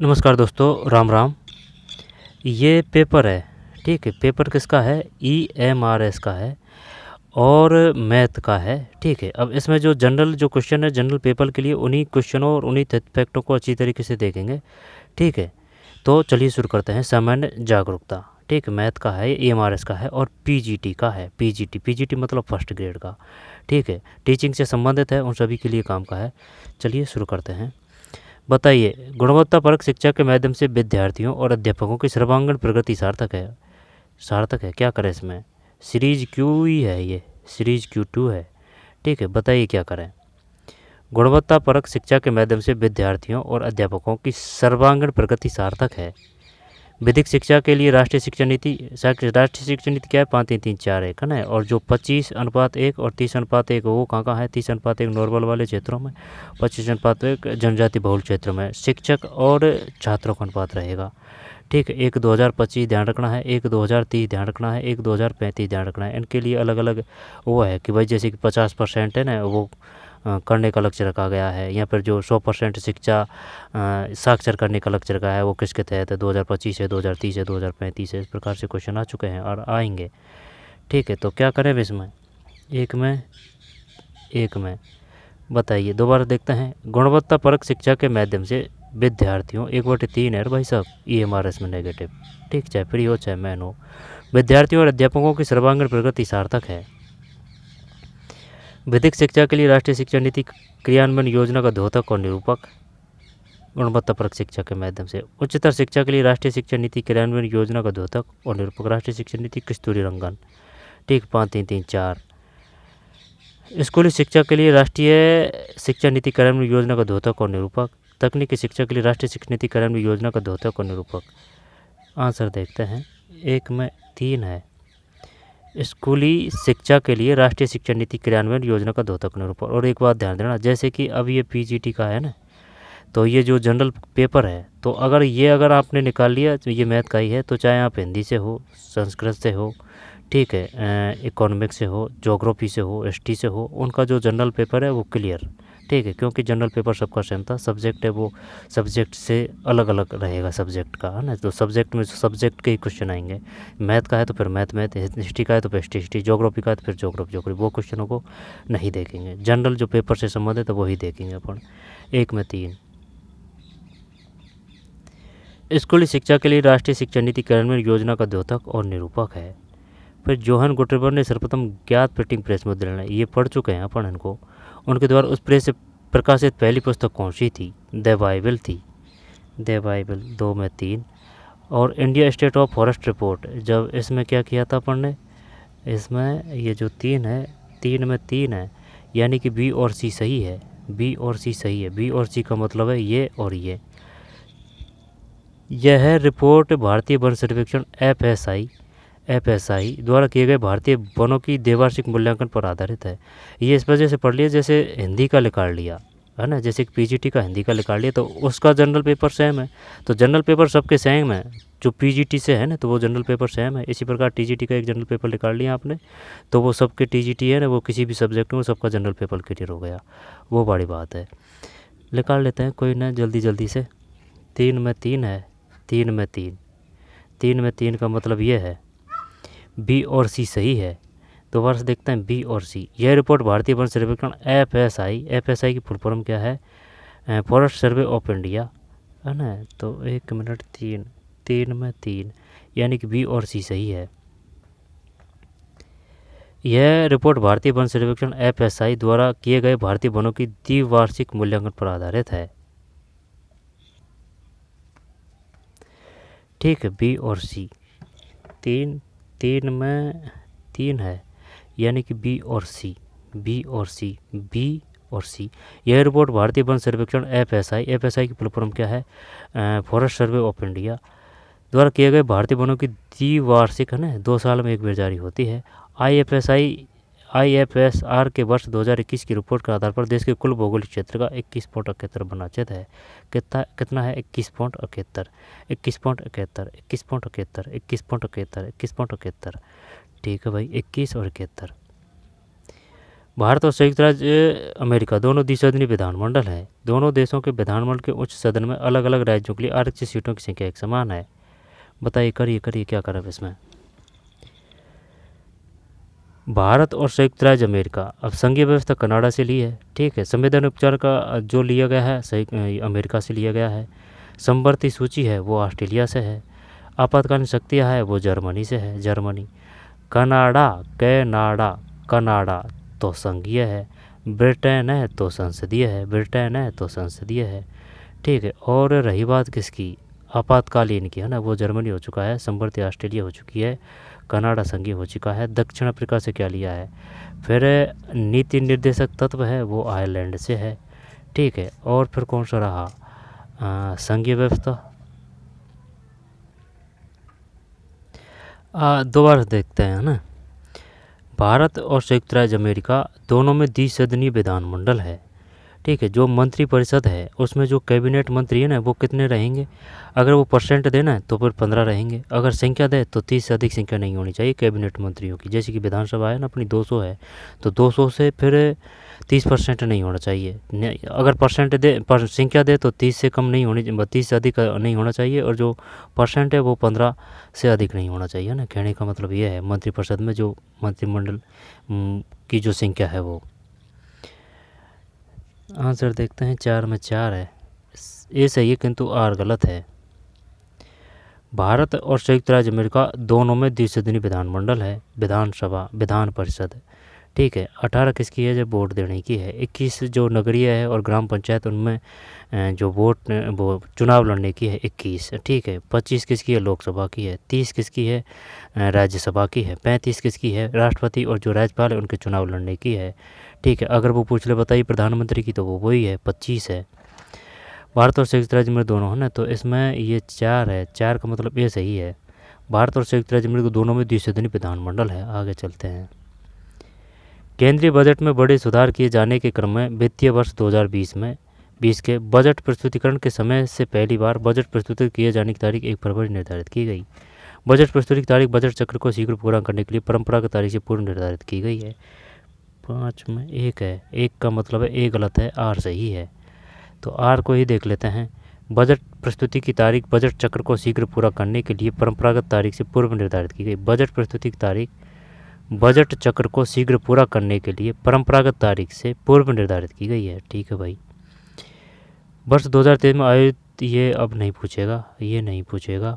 नमस्कार दोस्तों, राम राम। ये पेपर है, ठीक है। पेपर किसका है? EMRS का है और मैथ का है, ठीक है। अब इसमें जो जनरल जो क्वेश्चन है जनरल पेपर के लिए, उन्हीं क्वेश्चनों और उन्हीं फैक्टों को अच्छी तरीके से देखेंगे, ठीक है। तो चलिए शुरू करते हैं। सामान्य जागरूकता, ठीक है। मैथ का है, EMRS का है और PGT का है। PGT मतलब फर्स्ट ग्रेड का, ठीक है। टीचिंग से संबंधित है, उन सभी के लिए काम का है। चलिए शुरू करते हैं। बताइए, गुणवत्तापरक शिक्षा के माध्यम से विद्यार्थियों और अध्यापकों की सर्वांगीण प्रगति सार्थक है। सार्थक है, क्या करें इसमें? सीरीज क्यू ही है, ये सीरीज Q2 है, ठीक है। बताइए क्या करें। गुणवत्तापरक शिक्षा के माध्यम से विद्यार्थियों और अध्यापकों की सर्वांगीण प्रगति सार्थक है। विधिक शिक्षा के लिए राष्ट्रीय शिक्षा नीति क्या है? 5-3-3-4-1 है ना। और जो 25:1 और 30:1 वो कहाँ है? 30:1 नॉर्मल वाले क्षेत्रों में, 25:1 जनजाति बहुल क्षेत्रों में शिक्षक और छात्रों का अनुपात रहेगा, ठीक है। एक 2025 ध्यान रखना है, एक 2030 ध्यान रखना है, एक 2035 ध्यान रखना है। इनके लिए अलग अलग वो है कि भाई जैसे कि 50% है ना, वो करने का लक्ष्य रखा गया है, या फिर जो 100% शिक्षा साक्षर करने का लक्ष्य रखा है, वो किसके तहत है? 2025 है, 2030 है, 2035 है। इस प्रकार से क्वेश्चन आ चुके हैं और आएंगे, ठीक है। तो क्या करें अब इसमें? एक में बताइए, दोबारा देखते हैं। गुणवत्तापरक शिक्षा के माध्यम से विद्यार्थियों 1/3 है भाई साहब, EMRS में नेगेटिव, ठीक। चाहे फ्री हो चाहे मैन हो, विद्यार्थियों और अध्यापकों की सर्वांगीण प्रगति सार्थक है। विधिक शिक्षा के लिए राष्ट्रीय शिक्षा नीति क्रियान्वयन योजना का द्योतक और निरूपक, गुणवत्तापरक शिक्षा के माध्यम से। उच्चतर शिक्षा के लिए राष्ट्रीय शिक्षा नीति क्रियान्वयन योजना का द्योतक और निरूपक, राष्ट्रीय शिक्षा नीति कस्तूरी रंगन, ठीक। 5-3-3-4। स्कूली शिक्षा के लिए राष्ट्रीय शिक्षा नीति कार्यान्वयन योजना का द्योतक और निरूपक, तकनीकी शिक्षा के लिए राष्ट्रीय शिक्षा नीति कार्यान्वयन योजना का द्योतक और निरूपक। आंसर देखते हैं। 1-3 है। स्कूली शिक्षा के लिए राष्ट्रीय शिक्षा नीति क्रियान्वयन योजना का द्योतक निरूपक। और एक बात ध्यान देना, जैसे कि अब ये PGT का है ना, तो ये जो जनरल पेपर है, तो अगर आपने निकाल लिया तो ये मैथ का ही है, तो चाहे आप हिंदी से हो, संस्कृत से हो, ठीक है, इकोनॉमिक्स से हो, ज्योग्राफी से हो, ST से हो, उनका जो जनरल पेपर है वो क्लियर, ठीक है। क्योंकि जनरल पेपर सबका सेम था, सब्जेक्ट है वो सब्जेक्ट से अलग अलग रहेगा सब्जेक्ट का, है ना। तो सब्जेक्ट में सब्जेक्ट के ही क्वेश्चन आएंगे। मैथ का है तो फिर मैथ, हिस्ट्री का है तो फिर हिस्ट्री, ज्योग्राफी का है तो फिर ज्योग्राफी, वो क्वेश्चनों को नहीं देखेंगे। जनरल जो पेपर से संबंधित है वही देखेंगे अपन। 1-3। स्कूली शिक्षा के लिए राष्ट्रीय शिक्षा नीति कार्यान्वयन योजना का द्योतक और निरूपक है। फिर जोहान गुटेनबर्ग ने सर्वप्रथम ज्ञात प्रिंटिंग प्रेस मुद्रण, ये पढ़ चुके हैं अपन इनको। उनके द्वारा उस प्रेस से प्रकाशित पहली पुस्तक कौन सी थी? द बाइबल थी, द बाइबल। 2-3। और India state of forest report, जब इसमें क्या किया था अपन ने? इसमें ये जो 3 है, 3 है, यानी कि B और C सही है, B और C सही है। B और C का मतलब है ये और ये। यह रिपोर्ट भारतीय वन सर्वेक्षण FSI द्वारा किए गए भारतीय वनों की द्विवार्षिक मूल्यांकन पर आधारित है। ये इस वजह से पढ़ लिया जैसे हिंदी का निकाल लिया, है ना। जैसे कि PGT का हिंदी का निकाल लिया तो उसका जनरल पेपर सेम है, तो जनरल पेपर सबके सेम है। जो PGT से है ना, तो वो जनरल पेपर सेम है। इसी प्रकार TGT का एक जनरल पेपर निकाल लिया आपने, तो वो सबके TGT है ना, वो किसी भी सब्जेक्ट में सबका जनरल पेपर क्लियर हो गया, वो बड़ी बात है। निकाल लेते हैं, कोई ना, जल्दी से। 3-3 है, 3-3 का मतलब ये है B और C सही है। दोबारा से देखते हैं B और C। यह रिपोर्ट भारतीय वन सर्वेक्षण FSI की फुल फॉर्म क्या है? फॉरेस्ट सर्वे ऑफ इंडिया, है ना। तो 1 मिनट, 3 यानी कि B और C सही है। यह रिपोर्ट भारतीय वन सर्वेक्षण FSI द्वारा किए गए भारतीय वनों की द्विवार्षिक मूल्यांकन पर आधारित है, ठीक है। B और C। 3 है, यानी कि B और C। यह रिपोर्ट भारतीय वन सर्वेक्षण FSI की फुल फॉर्म क्या है? फॉरेस्ट सर्वे ऑफ इंडिया द्वारा किए गए भारतीय वनों की द्विवार्षिक, है ना, 2 साल में एक बार जारी होती है। IFSR के वर्ष 2021 की रिपोर्ट के आधार पर देश के कुल भौगोलिक क्षेत्र का 21.71 वनाक्षेत्र है। कितना है? 21.71, ठीक है भाई, 21 और 71। भारत और संयुक्त राज्य अमेरिका दोनों द्विसदनीय विधानमंडल है। दोनों देशों के विधानमंडल के उच्च सदन में अलग अलग राज्यों के लिए आरक्षित सीटों की संख्या एक समान है। बताइए, करिए क्या करें इसमें। भारत और संयुक्त राज्य अमेरिका, अब संघीय व्यवस्था कनाडा से ली है, ठीक है। संविधान उपचार का जो लिया गया है सही अमेरिका से लिया गया है। समवर्ती सूची है वो ऑस्ट्रेलिया से है। आपातकालीन शक्तियाँ है वो जर्मनी से है, जर्मनी। कनाडा तो संघीय है। ब्रिटेन है तो संसदीय है, ठीक है। और रही बात किसकी, आपातकालीन की, है ना, वो जर्मनी हो चुका है। समवर्ती ऑस्ट्रेलिया हो चुकी है। कनाडा संघीय हो चुका है। दक्षिण अफ्रीका से क्या लिया है, फिर नीति निर्देशक तत्व है वो आयरलैंड से है, ठीक है। और फिर कौन सा रहा, संघीय व्यवस्था। दोबारा देखते हैं, है ना। भारत और संयुक्त राज्य अमेरिका दोनों में द्विसदनीय विधानमंडल है, ठीक है। जो मंत्रिपरिषद है उसमें जो कैबिनेट मंत्री है ना वो कितने रहेंगे, अगर वो परसेंट देना है तो फिर 15 रहेंगे। अगर संख्या दे तो 30 से अधिक संख्या नहीं होनी चाहिए कैबिनेट मंत्रियों की। जैसे कि विधानसभा है ना अपनी 200 है, तो 200 से फिर 30% नहीं होना चाहिए। अगर परसेंट दे संख्या दे तो 30 से कम नहीं होनी, 30 से अधिक नहीं होना चाहिए। और जो परसेंट है वो 15 से अधिक नहीं होना चाहिए ना। कहने का मतलब ये है मंत्रिपरिषद में जो मंत्रिमंडल की जो संख्या है वो। आंसर देखते हैं, 4 में 4 है, ए सही है किंतु आर गलत है। भारत और संयुक्त राज्य अमेरिका दोनों में द्विसदनीय विधानमंडल है, विधान परिषद, ठीक है। 18 किसकी है, जो वोट देने की है। 21 जो नगरीय है और ग्राम पंचायत उनमें जो वोट वो चुनाव लड़ने की है 21, ठीक है। 25 किसकी है, लोकसभा की है। 30 किसकी है, राज्यसभा की है। 35 किसकी है, राष्ट्रपति और जो राज्यपाल है उनके चुनाव लड़ने की है, ठीक है। अगर वो पूछ ले बताइए प्रधानमंत्री की, तो वो वही है, 25 है। भारत और संयुक्त राज्य अमेरिका दोनों है ना, तो इसमें ये 4 है, 4 का मतलब ये सही है। भारत और संयुक्त राज्य अमेरिका दोनों में द्विसदनीय विधानमंडल है। आगे चलते हैं। केंद्रीय बजट में बड़े सुधार किए जाने के क्रम में वित्तीय वर्ष 2020 के बजट प्रस्तुतिकरण के समय से पहली बार बजट प्रस्तुत किए जाने की तारीख 1 फरवरी निर्धारित की गई। बजट प्रस्तुति की तारीख बजट चक्र को शीघ्र पूरा करने के लिए परंपरागत तारीख से पूर्व निर्धारित की गई है। 5 में 1 है, 1 का मतलब है ए गलत है, आर सही है। तो आर को ही देख लेते हैं। बजट प्रस्तुति की तारीख बजट चक्र को शीघ्र पूरा करने के लिए परंपरागत तारीख से पूर्व निर्धारित की गई। बजट प्रस्तुति की तारीख बजट चक्र को शीघ्र पूरा करने के लिए परंपरागत तारीख से पूर्व निर्धारित की गई है, ठीक है भाई। वर्ष 2023 में आयोजित, ये अब नहीं पूछेगा, ये नहीं पूछेगा।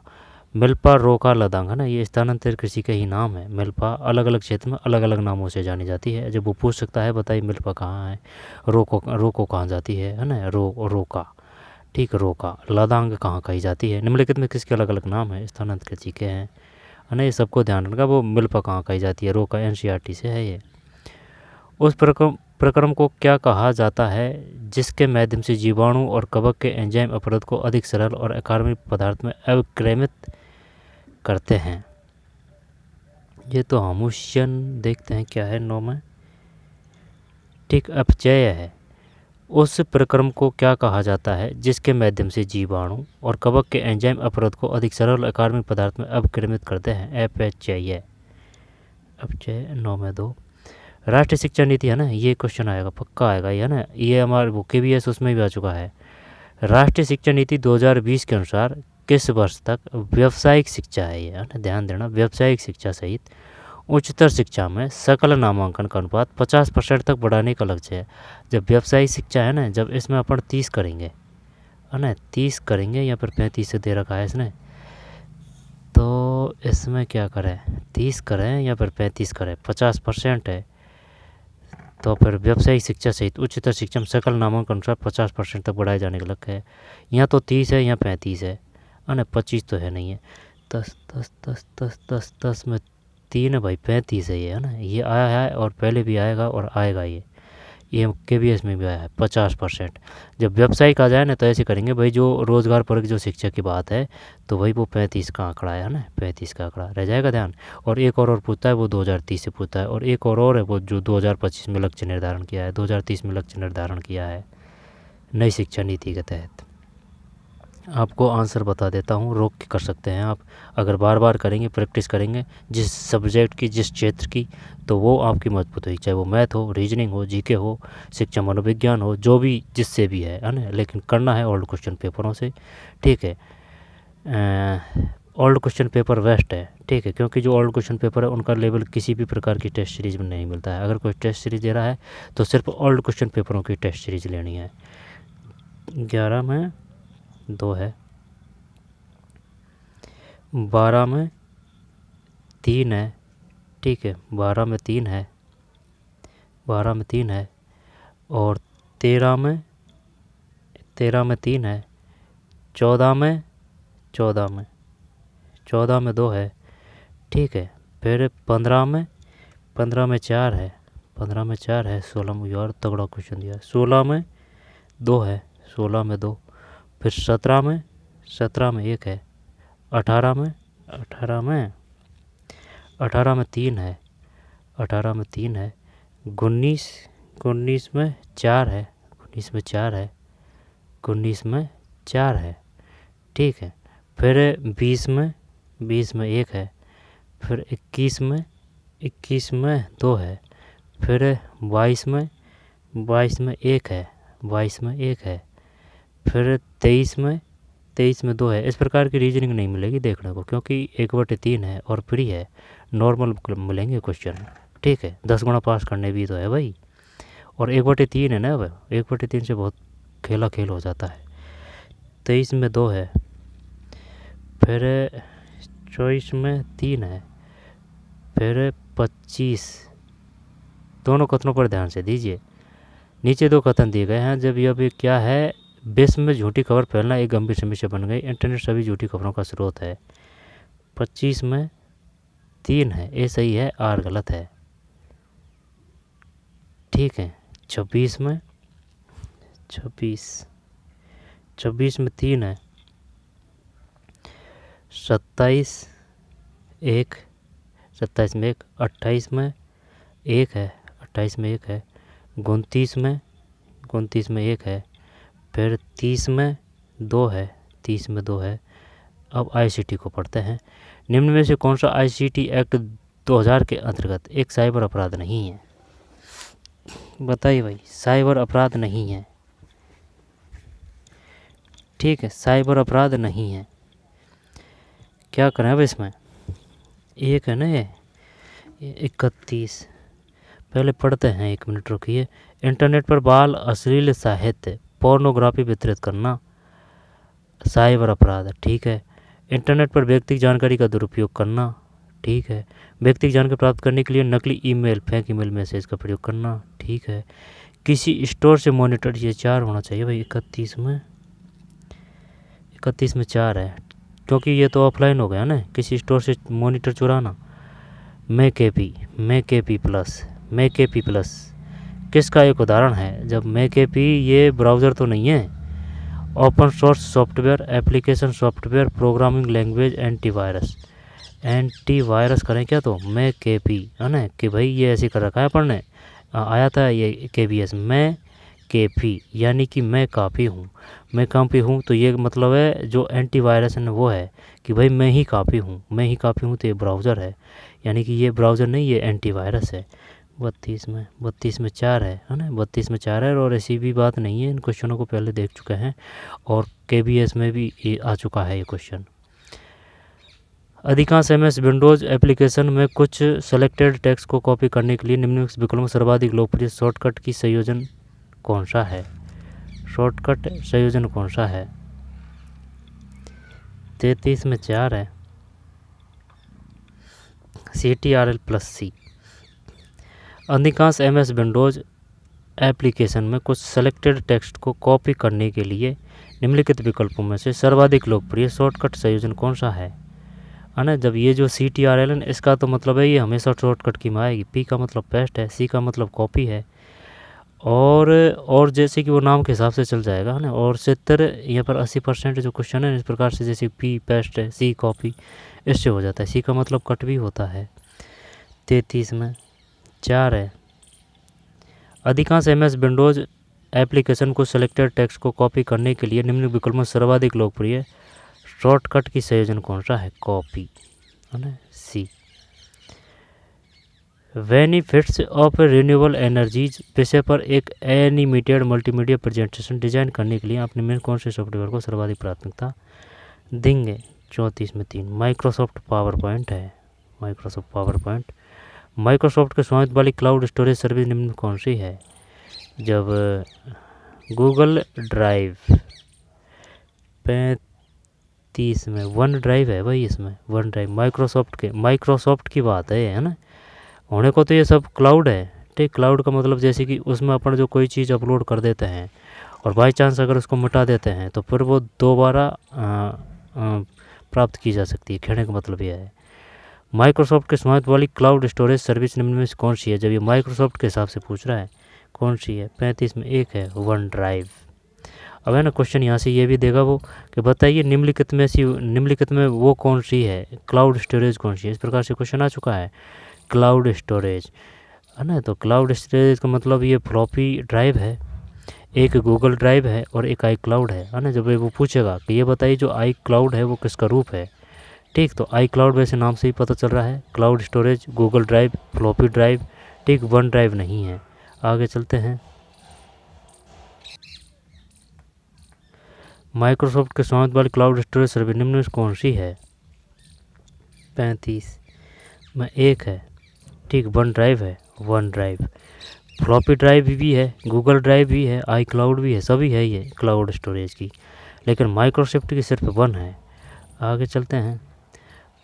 मिल्पा रोका लदांग है ना, ये स्थानांतरित कृषि का ही नाम है। मिल्पा अलग अलग क्षेत्र में अलग अलग नामों से जानी जाती है। जब वो पूछ सकता है बताइए मिल्पा कहाँ है, रोको कहाँ जाती है ना, रोका, ठीक, रोका। लदांग कहाँ कही जाती है। निम्नलिखित में किसके अलग अलग नाम है, स्थानांतरित कृषि के हैं, है ना। ये सबको ध्यान रखना। वो मिल्पा कहाँ कही जाती है, रोका एनसीईआरटी से है ये। उस प्रक्रम को क्या कहा जाता है जिसके माध्यम से जीवाणु और कवक के एंजाइम अपरद को अधिक सरल और अकार्बनिक पदार्थ में अवक्रमित करते हैं। ये तो हामुशन देखते हैं क्या है 9 में, ठीक, अपचय है। उस प्रक्रम को क्या कहा जाता है जिसके माध्यम से जीवाणु और कवक के एंजाइम अपरद को अधिक सरल अकार्बनिक पदार्थ में अवक्रमित करते हैं, अपचय। अपचय 9 में 2। राष्ट्रीय शिक्षा नीति है ना, ये क्वेश्चन आएगा, पक्का आएगा ये, है ना। ये हमारे वो KVS उसमें भी आ चुका है। राष्ट्रीय शिक्षा नीति 2020 के अनुसार किस वर्ष तक व्यावसायिक शिक्षा है ये, है ना, ध्यान देना। व्यावसायिक शिक्षा सहित उच्चतर शिक्षा में सकल नामांकन का अनुपात 50% तक बढ़ाने का लक्ष्य है। जब व्यावसायिक शिक्षा है ना, जब इसमें अपन 30 करेंगे, है ना, 30 करेंगे, या फिर 35 से दे रखा है इसने, तो इसमें क्या करें, 30 करें या फिर 35 करें, 50% है। तो फिर व्यावसायिक शिक्षा सहित उच्चतर शिक्षा में सकल नामांकन अनुसार 50% तक बढ़ाए जाने का लक्ष्य है। यहाँ तो 30 है, यहाँ 35 है, ना, 25 तो है नहीं है। 10 में 3 है भाई, 35 है ये, है ना। ये आया है और पहले भी आएगा और आएगा ये KVS में भी आया है 50%। जब व्यावसायिक आ जाए ना तो ऐसे करेंगे भाई, जो रोज़गार परक जो शिक्षा की बात है तो वही वो 35 का आंकड़ा है ना, 35 का आंकड़ा रह जाएगा ध्यान। और एक और पूछता है, वो 2030 से पूछता है। और एक और है वो जो 2025 में लक्ष्य निर्धारण किया है, 2030 में लक्ष्य निर्धारण किया है नई शिक्षा नीति के तहत। आपको आंसर बता देता हूँ, रोक के कर सकते हैं आप। अगर बार बार करेंगे, प्रैक्टिस करेंगे जिस सब्जेक्ट की, जिस क्षेत्र की, तो वो आपकी मजबूत हुई, चाहे वो मैथ हो, रीजनिंग हो, जीके हो, शिक्षा मनोविज्ञान हो, जो भी जिससे भी है ना। लेकिन करना है ओल्ड क्वेश्चन पेपरों से, ठीक है। ओल्ड क्वेश्चन पेपर बेस्ट है, ठीक है, क्योंकि जो ओल्ड क्वेश्चन पेपर है उनका लेवल किसी भी प्रकार की टेस्ट सीरीज में नहीं मिलता है। अगर कोई टेस्ट सीरीज दे रहा है तो सिर्फ ओल्ड क्वेश्चन पेपरों की टेस्ट सीरीज लेनी है। 11 में 2 है, 12 में 3 है, ठीक है, 12 में 3 है, 12 में 3 है, और 13 में 3 है, 14 में 2 है, ठीक है। फिर 15 में 4 है, 15 में 4 है। 16 में, यार तगड़ा क्वेश्चन दिया है। 16 में 2 है, 16 में 2। फिर 17 में 1 है। 18 में 3 है, 18 में 3 है। 19 में 4 है, 19 में 4 है, 19 में 4 है, ठीक है। फिर 20 में 1 है। फिर 21 में 2 है। फिर 22 में 1 है, 22 में 1 है। फिर 23 में 2 है। इस प्रकार की रीजनिंग नहीं मिलेगी देखने को, क्योंकि 1/3 है और फ्री है, नॉर्मल मिलेंगे क्वेश्चन, ठीक है। 10 गुना पास करने भी तो है भाई, और 1/3 है ना। अब 1/3 से बहुत खेल हो जाता है। 23 में 2 है। फिर 24 में 3 है। फिर 25, दोनों कथनों पर ध्यान से दीजिए। नीचे 2 कथन दिए गए हैं। जब यह क्या है, विश्व में झूठी खबर फैलना एक गंभीर समस्या बन गई, इंटरनेट सभी झूठी खबरों का स्रोत है। 25 में 3 है, ए सही है, आर गलत है, ठीक है। 26 में 3 है। 27 1, 27 में 1। 28 में 1 है, 28 में 1 है। 29 में 1 है। फिर 30 में 2 है, 30 में 2 है। अब आईसीटी को पढ़ते हैं। निम्न में से कौन सा आईसीटी एक्ट 2000 के अंतर्गत एक साइबर अपराध नहीं है? बताइए भाई, साइबर अपराध नहीं है, ठीक है, साइबर अपराध नहीं है। क्या करें अब इसमें? एक है ना ये 31, पहले पढ़ते हैं, 1 मिनट रुकिए। इंटरनेट पर बाल अश्लील साहित्य, पोर्नोग्राफी वितरित करना साइबर अपराध, ठीक है। इंटरनेट पर व्यक्तिगत जानकारी का दुरुपयोग करना, ठीक है। व्यक्तिगत जानकारी प्राप्त करने के लिए नकली ईमेल, फेक ईमेल मैसेज का प्रयोग करना, ठीक है। किसी स्टोर से मॉनिटर, ये 4 होना चाहिए भाई। 31 में 4 है, क्योंकि ये तो ऑफलाइन हो गया ना। किसी स्टोर से मॉनिटर चुराना। मैक एपी प्लस किसका एक उदाहरण है? जब मैक एपी, ये ब्राउज़र तो नहीं है, open source software, application software, programming language, antivirus करें क्या? तो मैक एपी है ना, कि भाई ये ऐसे कर रखा है पढ़ने, आया था ये KBS मैं केपी, यानी कि मैं काफ़ी हूँ, तो ये मतलब है जो एंटीवायरस है वो है कि भाई मैं ही काफ़ी हूँ, तो ये ब्राउज़र है, यानी कि ये ब्राउज़र नहीं, ये एंटीवायरस है। 32 में 4 है ना, 32 में 4 है। और ऐसी भी बात नहीं है, इन क्वेश्चनों को पहले देख चुके हैं और KBS में भी ये आ चुका है ये क्वेश्चन। अधिकांश MS विंडोज़ एप्लीकेशन में कुछ सेलेक्टेड टेक्स्ट को कॉपी करने के लिए निम्नलिखित विकल्पों में सर्वाधिक लोकप्रिय शॉर्टकट की संयोजन कौन सा है? 33 में 4 है, CTRL+C। अधिकांश MS विंडोज़ एप्लीकेशन में कुछ सेलेक्टेड टेक्स्ट को कॉपी करने के लिए निम्नलिखित विकल्पों में से सर्वाधिक लोकप्रिय शॉर्टकट संयोजन कौन सा है ना। जब ये जो CTRL, इसका तो मतलब है ये हमेशा शॉर्टकट की में आएगी। P का मतलब पेस्ट है, C का मतलब कॉपी है, और जैसे कि वो नाम के हिसाब से चल जाएगा है ना। और 70 यहाँ पर 80% जो क्वेश्चन है इस प्रकार से, जैसे P पेस्ट है, C कॉपी, इससे हो जाता है। C का मतलब कट भी होता है। 33 में 4 है। अधिकांश MS विंडोज़ एप्लीकेशन को सिलेक्टेड टेक्स्ट को कॉपी करने के लिए निम्न विकल्पों में सर्वाधिक लोकप्रिय शॉर्टकट की संयोजन कौन सा है? कॉपी, है ना, सी। बेनिफिट्स ऑफ रिन्यूएबल एनर्जीज विषय पर एक एनिमेटेड मल्टीमीडिया प्रेजेंटेशन डिजाइन करने के लिए आप निम्न कौन से सॉफ्टवेयर को सर्वाधिक प्राथमिकता देंगे? 34 में 3 माइक्रोसॉफ्ट पावर पॉइंट है, माइक्रोसॉफ्ट पावर पॉइंट। माइक्रोसॉफ्ट के स्वामित्व वाली क्लाउड स्टोरेज सर्विस निम्न में कौन सी है? जब गूगल ड्राइव, 35 में वन ड्राइव है भाई, इसमें वन ड्राइव माइक्रोसॉफ्ट की बात है ना। होने को तो ये सब क्लाउड है, ठीक। क्लाउड का मतलब जैसे कि उसमें अपन जो कोई चीज़ अपलोड कर देते हैं और बाई चांस अगर उसको मिटा देते हैं तो फिर वो दोबारा प्राप्त की जा सकती है। कहने का मतलब यह है माइक्रोसॉफ्ट के स्वामित्व वाली क्लाउड स्टोरेज सर्विस निम्न में से कौन सी है? जब ये माइक्रोसॉफ्ट के हिसाब से पूछ रहा है कौन सी है? 35 में एक है वन ड्राइव। अब है ना क्वेश्चन यहाँ से ये भी देगा वो कि बताइए निम्नलिखित में वो कौन सी है, क्लाउड स्टोरेज कौन सी है। इस प्रकार से क्वेश्चन आ चुका है क्लाउड स्टोरेज, है ना। तो क्लाउड स्टोरेज का मतलब ये फ्लॉपी ड्राइव है, एक गूगल ड्राइव है और एक आई क्लाउड है ना। जब वो पूछेगा कि ये बताइए जो आई क्लाउड है वो किसका रूप है, ठीक। तो आई क्लाउड वैसे नाम से ही पता चल रहा है, cloud storage, Google drive, floppy drive, ठीक, वन ड्राइव नहीं है। आगे चलते हैं। माइक्रोसॉफ्ट के स्वामित्व वाली क्लाउड स्टोरेज सर्विस निम्न में कौन सी है? 35 में एक है, ठीक, वन ड्राइव है, वन ड्राइव। फ्लॉपी ड्राइव भी है, गूगल ड्राइव भी है, आई क्लाउड भी है, सभी है ये क्लाउड स्टोरेज की, लेकिन माइक्रोसॉफ्ट की सिर्फ वन है। आगे चलते हैं।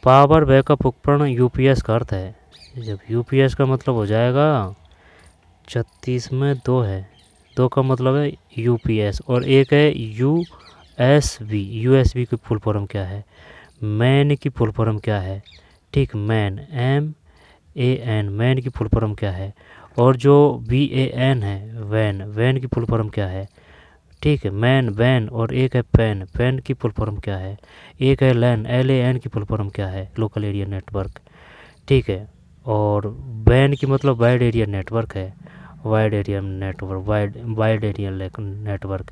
पावर बैकअप उपकरण यूपीएस का अर्थ है। जब यूपीएस का मतलब हो जाएगा 36 में 2 है, 2 का मतलब है यूपीएस और एक है यूएसबी। यूएसबी की फुल फॉर्म क्या है? मैन की फुल फॉर्म क्या है? ठीक, मैन, MAN, मैन की फुल फॉर्म क्या है? और जो VAN है वैन, वैन की फुल फॉर्म क्या है? ठीक है, मैन, वैन और एक है पैन, पैन की फुल फॉर्म क्या है? एक है लैन, LAN की फुल फॉर्म क्या है? लोकल एरिया नेटवर्क, ठीक है। और वैन की मतलब वाइड एरिया नेटवर्क है, wide area network, wide area network,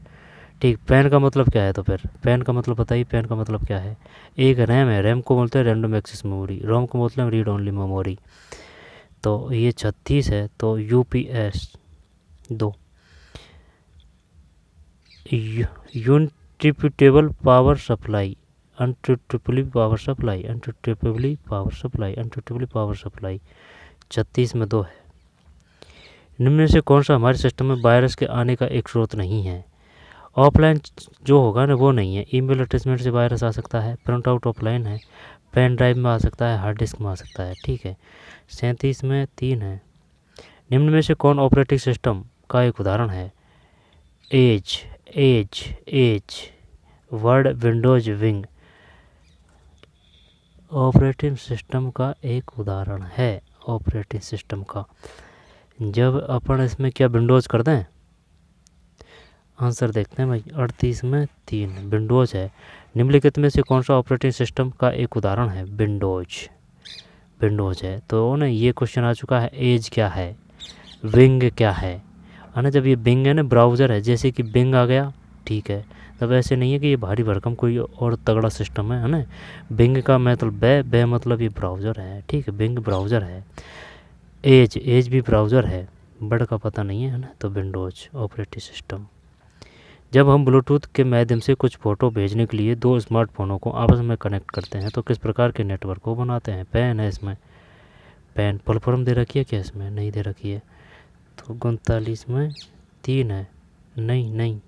ठीक। पैन का मतलब क्या है? तो फिर पैन का मतलब बताइए, पैन का मतलब क्या है? एक रैम है, रैम को बोलते हैं रैंडम एक्सेस मेमोरी, रोम को बोलते हैं रीड ओनली मेमोरी। तो ये 36 है, तो UPS 2। Uninterruptible power supply, uninterruptible power supply, uninterruptible power supply, uninterruptible power supply, 36 में 2 है। निम्न में से कौन सा हमारे सिस्टम में वायरस के आने का एक स्रोत नहीं है? ऑफलाइन जो होगा ना वो नहीं है, ईमेल अटैचमेंट से वायरस आ सकता है, प्रिंट आउट ऑफलाइन है, पेन ड्राइव में आ सकता है, हार्ड डिस्क में आ सकता है, ठीक है। 37 में 3 है। निम्न में से कौन ऑपरेटिंग सिस्टम का एक उदाहरण है? एज वर्ड, विंडोज, विंग ऑपरेटिंग सिस्टम का एक उदाहरण है, ऑपरेटिंग सिस्टम का। जब अपन इसमें क्या विंडोज कर दें, आंसर देखते हैं भाई। 38 में 3 विंडोज है। निम्नलिखित में से कौन सा ऑपरेटिंग सिस्टम का एक उदाहरण है? विंडोज, विंडोज है। तो ना ये क्वेश्चन आ चुका है, एज क्या है, विंग क्या है ना। जब ये बिंग है ना ब्राउज़र है, जैसे कि बिंग आ गया, ठीक है, तब ऐसे नहीं है कि ये भारी भरकम कोई और तगड़ा सिस्टम है ना। बिंग का मतलब बे मतलब ये ब्राउज़र है, ठीक है, बिंग ब्राउज़र है। एज भी ब्राउज़र है, बड़ का पता नहीं है ना। तो विंडोज ऑपरेटिंग सिस्टम। जब हम ब्लूटूथ के माध्यम से कुछ फ़ोटो भेजने के लिए दो स्मार्टफोनों को आपस में कनेक्ट करते हैं तो किस प्रकार के नेटवर्क को बनाते हैं? पैन है इसमें, पैन फुल फॉर्म दे रखी है क्या? इसमें नहीं दे रखी है। तो 39 में 3 है, नहीं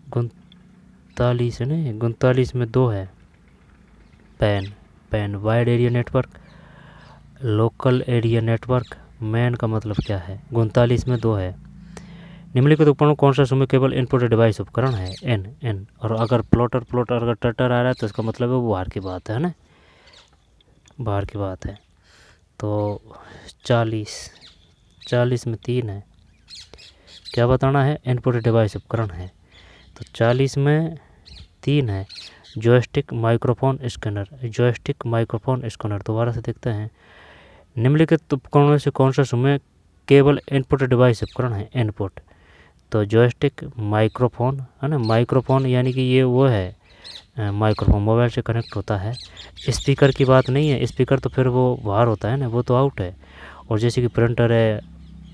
39 है नहीं, 39 में 2 है। Pan wide area network, local area network, man का मतलब क्या है? 39 में 2 है। निम्नलिखित उपकरण कौन सा समय केवल इनपुट डिवाइस उपकरण है? एन। और अगर प्लॉटर अगर टटर आ रहा है तो इसका मतलब है वो बाहर की बात है ना, बाहर की बात है। तो 40 में 3 है। क्या बताना है? इनपुट डिवाइस उपकरण है। तो 40 में 3 है। Joystick, microphone, scanner, joystick, microphone, scanner. दोबारा से देखते हैं। निम्नलिखित उपकरणों से कौन सा समय केवल इनपुट डिवाइस उपकरण है? इनपुट। तो जॉयस्टिक, माइक्रोफोन है ना, माइक्रोफोन यानी कि ये वो है माइक्रोफोन मोबाइल से कनेक्ट होता है। स्पीकर की बात नहीं है, स्पीकर तो फिर वो बाहर होता है ना, वो तो आउट है। और जैसे कि प्रिंटर है,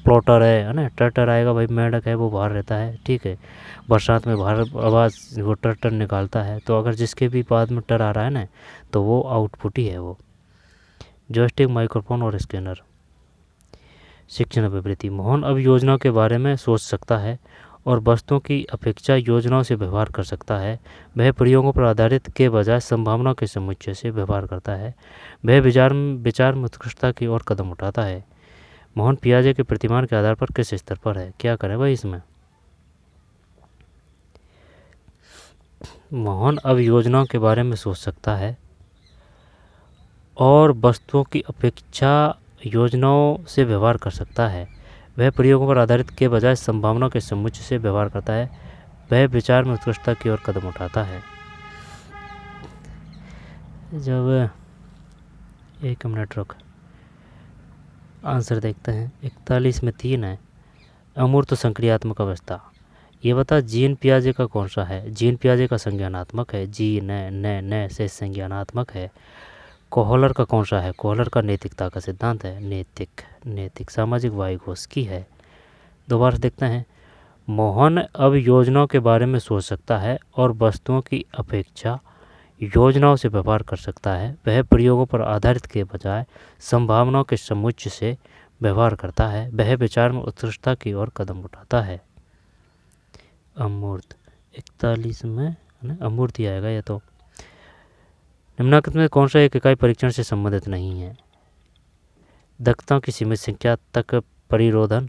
प्लॉटर है ना, टर्टर आएगा भाई, मेंढक है वो बाहर रहता है, ठीक है। बरसात में बाहर आवाज़ वो टर्टर निकालता है, तो अगर जिसके भी बाद में टर आ रहा है ना, तो वो आउटपुट ही है वो। जॉयस्टिक, माइक्रोफोन और स्कैनर। शिक्षण अभिवृत्ति। मोहन अब योजना के बारे में सोच सकता है और वस्तुओं की अपेक्षा योजनाओं से व्यवहार कर सकता है। वह प्रयोगों पर आधारित के बजाय संभावनाओं के समुच्चय से व्यवहार करता है। वह विचार में उत्कृष्टता की ओर कदम उठाता है। मोहन पियाजे के प्रतिमान के आधार पर किस स्तर पर है? क्या करें भाई इसमें? मोहन अब योजनाओं के बारे में सोच सकता है और वस्तुओं की अपेक्षा योजनाओं से व्यवहार कर सकता है। वह प्रयोगों पर आधारित के बजाय संभावनाओं के समुच्चय से व्यवहार करता है। वह विचार में उत्कृष्टता की ओर कदम उठाता है। जब 1 मिनट रुक, आंसर देखते हैं। 41 में 3 है। अमूर्त संक्रियात्मक अवस्था। ये बता जीन पियाजे का कौन सा है? जीन पियाजे का संज्ञानात्मक है। जी न से संज्ञानात्मक है। कोहलर का कौन सा है? कोहलर का नैतिकता का सिद्धांत है। नैतिक सामाजिक वाइगोस्की है। दोबारा देखते हैं। मोहन अब योजनाओं के बारे में सोच सकता है और वस्तुओं की अपेक्षा योजनाओं से व्यवहार कर सकता है। वह प्रयोगों पर आधारित के बजाय संभावनाओं के समुच्चय से व्यवहार करता है। वह विचार में उत्कृष्टता की ओर कदम उठाता है। अमूर्त 41 में अमूर्त ही आएगा ये तो। निम्नलिखित में कौन सा एक इकाई परीक्षण से संबंधित नहीं है? दक्षताओं की सीमित संख्या तक परिरोधन,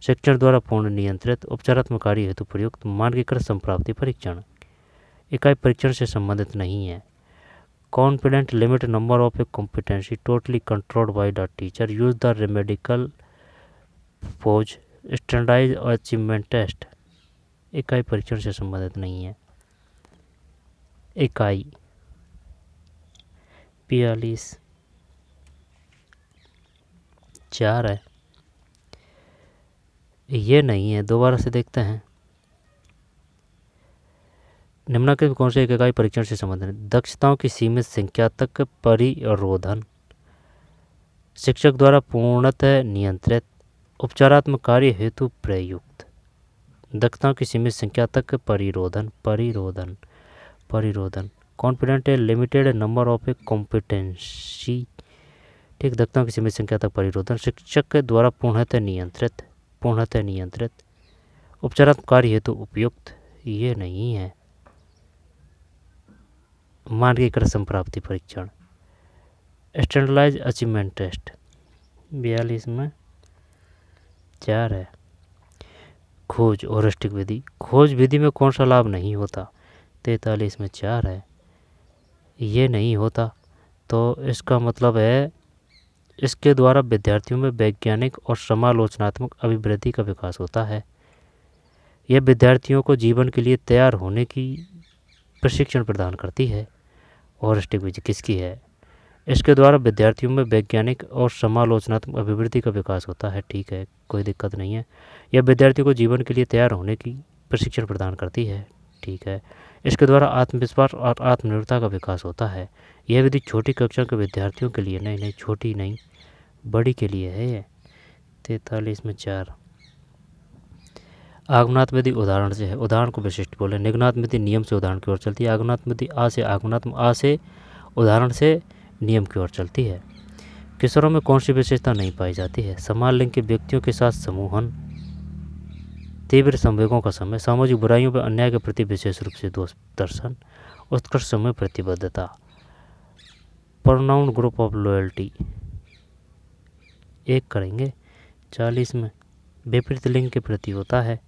शिक्षण द्वारा पूर्ण नियंत्रित, उपचारात्मक कार्य हेतु प्रयुक्त, मानकीकृत संप्राप्ति परीक्षण। इकाई परीक्षण से संबंधित नहीं है। Confident limit number of a competency totally controlled by the teacher, use the remedial pause, standardize achievement test. इकाई परीक्षण से संबंधित नहीं है। इकाई 42 4 है, ये नहीं है। दोबारा से देखते हैं। निम्नलिखित कौन से एक इकाई परीक्षण से संबंधित है? दक्षताओं की सीमित संख्या तक परिरोधन, शिक्षक द्वारा पूर्णतः नियंत्रित, उपचारात्मक कार्य हेतु प्रयुक्त। दक्षताओं की सीमित संख्या तक परिरोधन। Confident a limited number of a competency, ठीक। दक्षताओं की सीमित संख्या तक परिरोधन, शिक्षक के द्वारा पूर्णतः नियंत्रित, उपचारात्मक कार्य हेतु उपयुक्त, ये नहीं है। मानकीकृत संप्राप्ति परीक्षण, स्टैंडर्डाइज अचीवमेंट टेस्ट। 42 में 4 है। खोज औरिस्टिक विधि, खोज विधि में कौन सा लाभ नहीं होता? 43 में 4 है, ये नहीं होता। तो इसका मतलब है इसके द्वारा विद्यार्थियों में वैज्ञानिक और समालोचनात्मक अभिवृद्धि का विकास होता है। यह विद्यार्थियों को जीवन के लिए तैयार होने की प्रशिक्षण प्रदान करती है। औरिस्टिक विधि किसकी है? इसके द्वारा विद्यार्थियों में वैज्ञानिक और समालोचनात्मक अभिवृद्धि का विकास होता है, ठीक है, कोई दिक्कत नहीं है। यह विद्यार्थियों को जीवन के लिए तैयार होने की प्रशिक्षण प्रदान करती है, ठीक है। इसके द्वारा आत्मविश्वास और आत्मनिर्भरता का विकास होता है। यह विधि छोटी कक्षा के विद्यार्थियों के लिए, नहीं छोटी नहीं, बड़ी के लिए है ये। 43 में 4। आगमनात्मक विधि उदाहरण से है, उदाहरण को विशिष्ट बोले। निगमनात्मक विधि नियम से उदाहरण की ओर चलती है। आगमनात्मक विधि आ से उदाहरण से नियम की ओर चलती है। किशोरों में कौन सी विशेषता नहीं पाई जाती है? समान लिंग के व्यक्तियों के साथ समूहन, तीव्र संवेगों का समय, सामाजिक बुराइयों पर अन्याय के प्रति विशेष रूप से दोष दर्शन, उत्कृष्ट समय प्रतिबद्धता, प्रोनाउन ग्रुप ऑफ लॉयल्टी। एक करेंगे। 40 में विपरीत लिंग के प्रति होता है,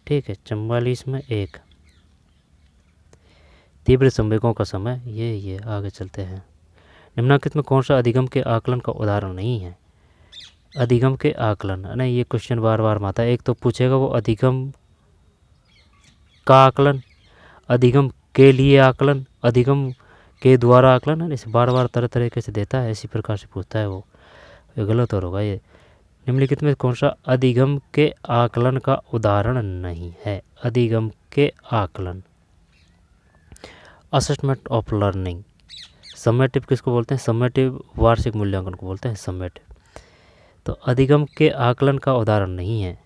ठीक है। 44 में 1 तीव्र संवेगों का समय, ये आगे चलते हैं। निम्नलिखित में कौन सा अधिगम के आकलन का उदाहरण नहीं है? अधिगम के आकलन, नहीं, ये क्वेश्चन बार बार आता है। एक तो पूछेगा वो अधिगम का आकलन, अधिगम के लिए आकलन, अधिगम के द्वारा आकलन, है इसे बार बार तरह तरीके से देता है, इसी प्रकार से पूछता है वो। ये गलत और होगा ये। निम्नलिखित में कौन सा अधिगम के आकलन का उदाहरण नहीं है? अधिगम के आकलन, असेसमेंट ऑफ लर्निंग। समेटिव किसको बोलते हैं? समेटिव वार्षिक मूल्यांकन को बोलते हैं समेटिव। तो अधिगम के आकलन का उदाहरण नहीं है,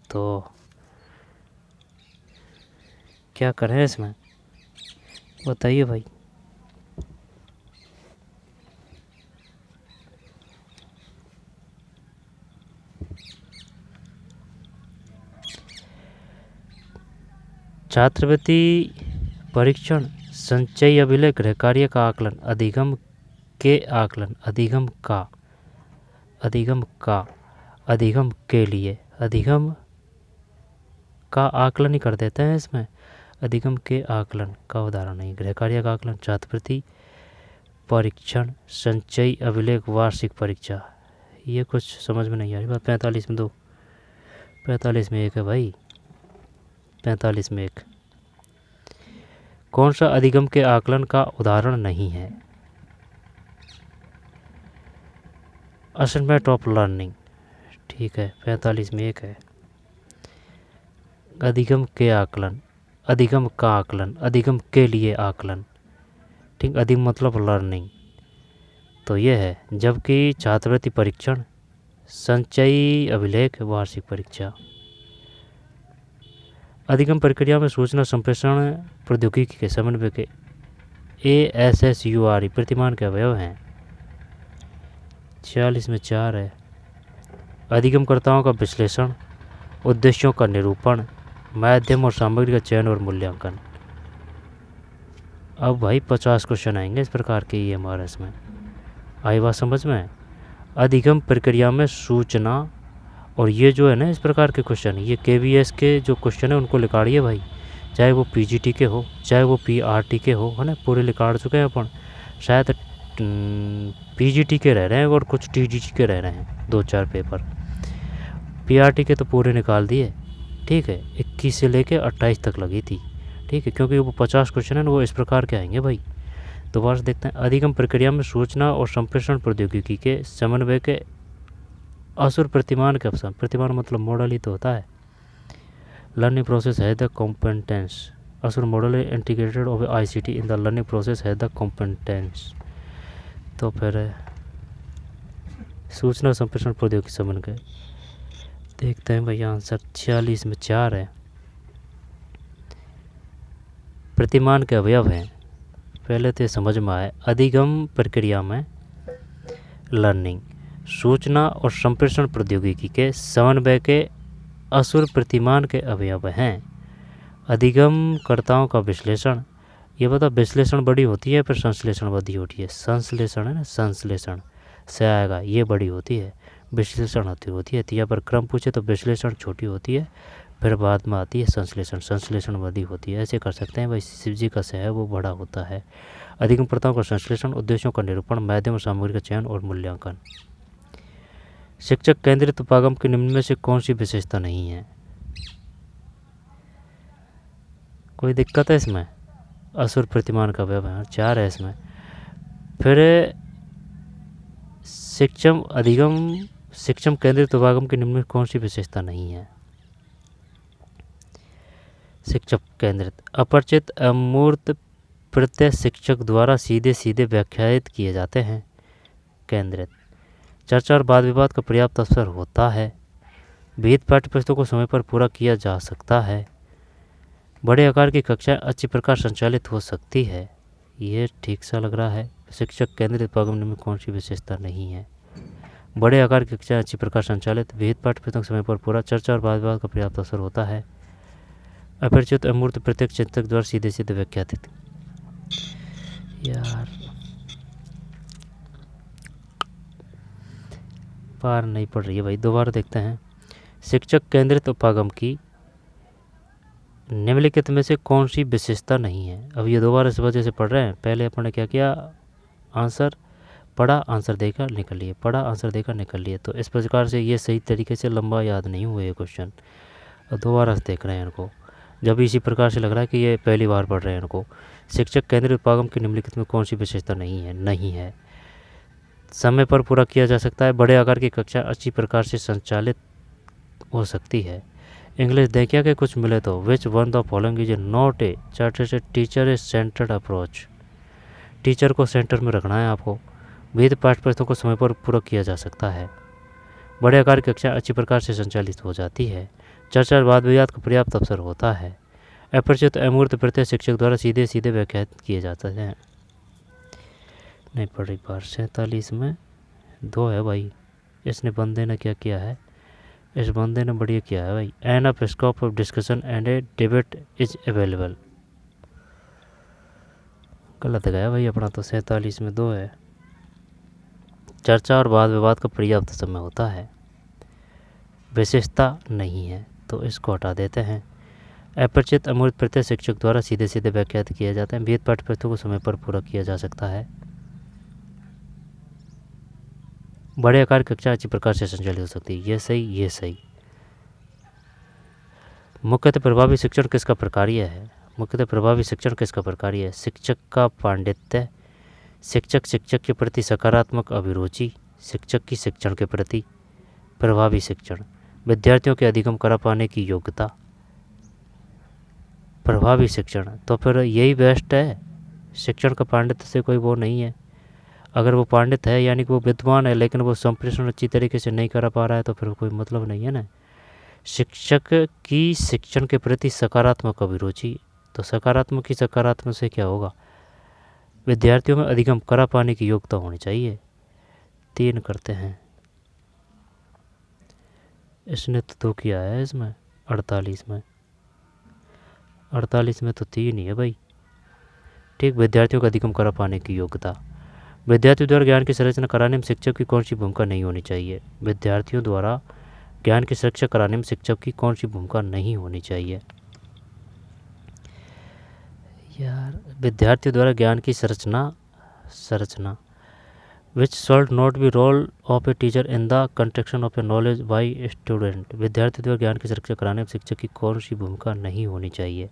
तो क्या करें इसमें, बताइए भाई। छात्रवृत्ति परीक्षण, संचयी अभिलेख, गृह कार्य का आकलन, अधिगम के आकलन, अधिगम के लिए, अधिगम का आकलन ही कर देते हैं इसमें। अधिगम के आकलन का उदाहरण नहीं, गृह कार्य का आकलन, छात्रवृत्ति परीक्षण, संचयी अभिलेख, वार्षिक परीक्षा। ये कुछ समझ में नहीं आ रही बात। 45 में 2, 45 में 1 है भाई, 45 में 1। कौन सा अधिगम के आकलन का उदाहरण नहीं है? असेसमेंट ऑफ लर्निंग, ठीक है, 45 में 1 है। अधिगम के आकलन, अधिगम का आकलन, अधिगम के लिए आकलन, ठीक, अधिगम मतलब लर्निंग, तो ये है। जबकि छात्रवृत्ति परीक्षण, संचयी अभिलेख, वार्षिक परीक्षा। अधिगम प्रक्रिया में सूचना संप्रेषण प्रौद्योगिकी के समन्वय के ASSURE प्रतिमान के अवयव हैं। 46 में 4 है। अधिगमकर्ताओं का विश्लेषण, उद्देश्यों का निरूपण, माध्यम और सामग्री का चयन और मूल्यांकन। अब भाई 50 क्वेश्चन आएंगे इस प्रकार के EMRS में। आई बात समझ में? अधिगम प्रक्रिया में सूचना, और ये जो है ना इस प्रकार के क्वेश्चन, ये KVS के जो क्वेश्चन है उनको लिखाड़िए भाई, चाहे वो PGT के हो, चाहे वो PRT के हो, है ना, पूरे लिखाड़ चुके हैं अपन। शायद PGT के रह रहे हैं और कुछ TGT के रह रहे हैं, 2-4 पेपर। PRT के तो पूरे निकाल दिए, ठीक है, 21 से लेके 28 तक लगी थी, ठीक है, क्योंकि वो 50 क्वेश्चन है ना, वो इस प्रकार के आएंगे भाई। दोबारा से देखते हैं। अधिगम प्रक्रिया में सूचना और संप्रेषण प्रौद्योगिकी के समन्वय के असुर प्रतिमान के अवसर, प्रतिमान मतलब मॉडल ही तो होता है। लर्निंग प्रोसेस है द कॉम्पिटेंस, असुर model integrated of ICT in the learning process है द कॉम्पिटेंस। तो फिर सूचना संप्रेषण प्रौद्योगिकी समन्वय, देखते हैं भैया आंसर। 46 में 4 है। प्रतिमान के अवयव हैं, पहले तो समझ में आए। अधिगम प्रक्रिया में लर्निंग, सूचना और संप्रेषण प्रौद्योगिकी के समन्वय के असुर प्रतिमान के अवयव हैं। अधिगमकर्ताओं का विश्लेषण, ये बता विश्लेषण बड़ी होती है फिर संश्लेषण बड़ी होती है। संश्लेषण है ना, संश्लेषण से आएगा, ये बड़ी होती है, विश्लेषण होती है। तो यहाँ पर क्रम पूछे तो विश्लेषण छोटी होती है, फिर बाद में आती है संश्लेषण, संश्लेषण बड़ी होती है। ऐसे कर सकते हैं भाई। शिव जी का से है वो बड़ा होता है। अधिगमकर्ताओं का संश्लेषण, उद्देश्यों का निरूपण, माध्यम और सामग्री का चयन और मूल्यांकन। शिक्षक केंद्रित उपागम के निम्न में से कौन सी विशेषता नहीं है? कोई दिक्कत है इसमें? असुर प्रतिमान का व्यवहार 4 है इसमें। फिर शिक्षम केंद्रित उपागम के निम्न में कौन सी विशेषता नहीं है? शिक्षक केंद्रित, अपरिचित अमूर्त प्रत्यय शिक्षक द्वारा सीधे सीधे व्याख्यायित किए जाते हैं। केंद्रित, चर्चा और वाद विवाद का पर्याप्त अवसर होता है। विहित पाठ्यपुस्तकों को समय पर पूरा किया जा सकता है। बड़े आकार की कक्षाएं अच्छी प्रकार संचालित हो सकती है। ये ठीक सा लग रहा है। शिक्षक केंद्रित उपागम में कौन सी विशेषता नहीं है? बड़े आकार की कक्षाएं अच्छी प्रकार संचालित, विहित पाठ्यपुस्तक समय पर पूरा, चर्चा और वाद विवाद का पर्याप्त अवसर होता है। अपरिचित अमूर्त प्रत्येक चिंतक द्वारा सीधे सीधे व्याख्यात। यार पार नहीं पड़ रही है भाई, दोबारा देखते हैं। शिक्षक केंद्रित उपागम की निम्नलिखित में से कौन सी विशेषता नहीं है? अब ये दोबारा इस वजह से पढ़ रहे हैं। पहले अपन ने क्या किया, आंसर पढ़ा, आंसर देखा, निकल लिए, पढ़ा, आंसर देखा, निकल लिए। तो इस प्रकार से ये सही तरीके से लंबा याद नहीं हुए ये क्वेश्चन, और दोबारा से देख रहे हैं इनको। जब इसी प्रकार से लग रहा है कि ये पहली बार पढ़ रहे हैं इनको। शिक्षक केंद्रित उपागम की निम्नलिखित में कौन सी विशेषता नहीं है? नहीं है। समय पर पूरा किया जा सकता है। बड़े आकार की कक्षा अच्छी प्रकार से संचालित हो सकती है। इंग्लिश देखिए कि कुछ मिले तो which one the following is not a chartered teacher A centred approach. Teacher को सेंटर में रखना है आपको। विविध पाठ्य पुस्तकों को समय पर पूरा किया जा सकता है। बड़े आकार की कक्षा अच्छी प्रकार से संचालित हो जाती है। चर्चा वाद विवाद का पर्याप्त अवसर होता है। अपरिचित अमूर्त प्रत्यय शिक्षक द्वारा सीधे सीधे व्याख्यात किए जाते हैं। नहीं पढ़ी बार 47 में 2 है भाई। इसने बंदे ने क्या किया है, इस बंदे ने बढ़िया किया है भाई। An of scope of discussion and a debate is available. गलत गया भाई अपना तो, 47 में 2 है। चर्चा और वाद विवाद का पर्याप्त समय होता है। विशेषता नहीं है तो इसको हटा देते हैं। अपरिचित अमूर्त प्रत्यय शिक्षक द्वारा सीधे सीधे व्याख्यात किए जाते हैं। विविध पाठ्य पुस्तकों को समय पर पूरा किया जा सकता है। बड़े आकार की कक्षा अच्छी प्रकार से संचालित हो सकती है। ये सही, ये सही। मुख्यतः प्रभावी शिक्षण किसका प्रकार्य है? मुख्यतः प्रभावी शिक्षण किसका प्रकार्य है? शिक्षक का पांडित्य, शिक्षक के प्रति सकारात्मक अभिरुचि, शिक्षक की शिक्षण के प्रति प्रभावी शिक्षण, विद्यार्थियों के अधिगम करा पाने की योग्यता, प्रभावी शिक्षण। तो फिर यही बेस्ट है। शिक्षण का पांडित्य से कोई वो नहीं है। अगर वो पंडित है यानी कि वो विद्वान है, लेकिन वो संप्रेषण अच्छी तरीके से नहीं करा पा रहा है तो फिर कोई मतलब नहीं है ना। शिक्षक की शिक्षण के प्रति सकारात्मक अभिरुचि, तो सकारात्मक की सकारात्मक से क्या होगा? विद्यार्थियों में अधिगम करा पाने की योग्यता होनी चाहिए। 3 करते हैं। इसने तो 2 किया है इसमें। 48 में तो 3 ही है भाई। ठीक, विद्यार्थियों का अधिगम करा पाने की योग्यता। विद्यार्थियों द्वारा ज्ञान की संरचना कराने में शिक्षक की कौन सी भूमिका नहीं होनी चाहिए? विद्यार्थियों द्वारा ज्ञान की संरक्षण कराने में शिक्षक की कौन सी भूमिका नहीं होनी चाहिए? यार, विद्यार्थियों द्वारा ज्ञान की संरचना which should not be role of a teacher in the construction of a knowledge by student. विद्यार्थियों द्वारा ज्ञान की संरक्षण कराने में शिक्षक की कौन सी भूमिका नहीं होनी चाहिए?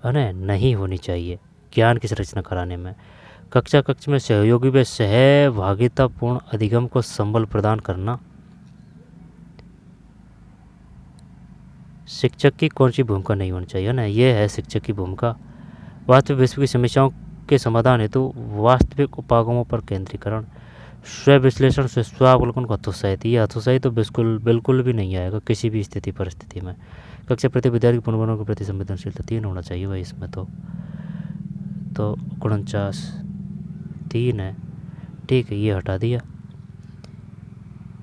है नहीं होनी चाहिए ज्ञान की संरचना कराने में। कक्ष में सहयोगी व सहभागितापूर्ण अधिगम को संबल प्रदान करना। शिक्षक की कौन सी भूमिका नहीं होनी चाहिए ना? ये है शिक्षक की भूमिका। वास्तविक विश्व की समस्याओं के समाधान हेतु वास्तविक उपागमों पर केंद्रीकरण, स्व विश्लेषण से स्वावलोकन को हतोत्साहित। ये हतोत्साहित तो बिल्कुल भी नहीं आएगा किसी भी स्थिति परिस्थिति में। कक्षा प्रति विद्यार्थी के पुनर्वनों के प्रति संवेदनशीलता 3 होना चाहिए भाई इसमें तो 49 3 है। ठीक है, ये हटा दिया।